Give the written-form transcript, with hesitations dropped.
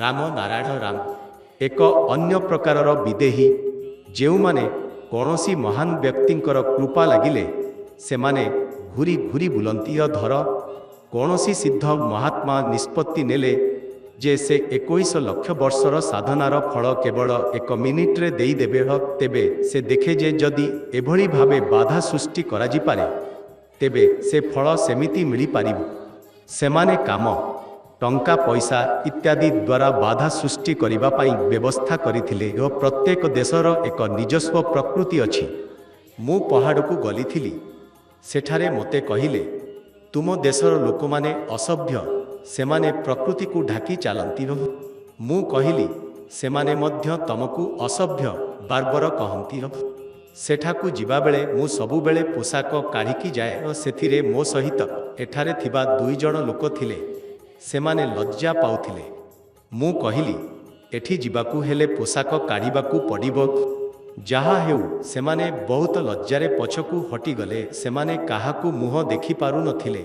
ରାମ ନାରାୟଣ ରାମ ଏକ ଅନ୍ୟ ପ୍ରକାରର ବିଦେହୀ, ଯେଉଁମାନେ କୌଣସି ମହାନ ବ୍ୟକ୍ତିଙ୍କର କୃପା ଲାଗିଲେ ସେମାନେ ଘୁରି ଘୁରି ବୁଲନ୍ତି। ଧର କୌଣସି ସିଦ୍ଧ ମହାତ୍ମା ନିଷ୍ପତ୍ତି ନେଲେ ଯେ ସେ 21 ଲକ୍ଷ ବର୍ଷର ସାଧନାର ଫଳ କେବଳ 1 ମିନିଟରେ ଦେଇଦେବେ, ତେବେ ସେ ଦେଖେ ଯେ ଯଦି ଏଭଳି ଭାବେ ବାଧା ସୃଷ୍ଟି କରାଯାଇପାରେ ତେବେ ସେ ଫଳ ସେମିତି ମିଳିପାରିବ। ସେମାନେ କାମ, ଟଙ୍କା ପଇସା ଇତ୍ୟାଦି ଦ୍ୱାରା ବାଧା ସୃଷ୍ଟି କରିବା ପାଇଁ ବ୍ୟବସ୍ଥା କରିଥିଲେ ଓ ପ୍ରତ୍ୟେକ ଦେଶର ଏକ ନିଜସ୍ୱ ପ୍ରକୃତି ଅଛି। ମୁଁ ପାହାଡ଼କୁ ଗଲିଥିଲି, ସେଠାରେ ମୋତେ କହିଲେ, ତୁମ ଦେଶର ଲୋକମାନେ ଅସଭ୍ୟ, ସେମାନେ ପ୍ରକୃତିକୁ ଢାକି ଚାଲନ୍ତି। ମୁଁ କହିଲି, ସେମାନେ ମଧ୍ୟ ତମକୁ ଅସଭ୍ୟ, ବାର୍ବର କହନ୍ତି। ସେଠାକୁ ଯିବାବେଳେ ମୁଁ ସବୁବେଳେ ପୋଷାକ କାଢ଼ିକି ଯାଏ ଓ ସେଥିରେ ମୋ ସହିତ ଏଠାରେ ଥିବା 2 ଜଣ ଲୋକ ଥିଲେ। ସେମାନେ ଲଜ୍ଜା ପାଉଥିଲେ। ମୁଁ କହିଲି, ଏଠି ଯିବାକୁ ହେଲେ ପୋଷାକ କାଢ଼ିବାକୁ ପଡ଼ିବ। ଯାହା ହେଉ, ସେମାନେ ବହୁତ ଲଜ୍ଜାରେ ପଛକୁ ହଟିଗଲେ। ସେମାନେ କାହାକୁ ମୁହଁ ଦେଖିପାରୁନଥିଲେ।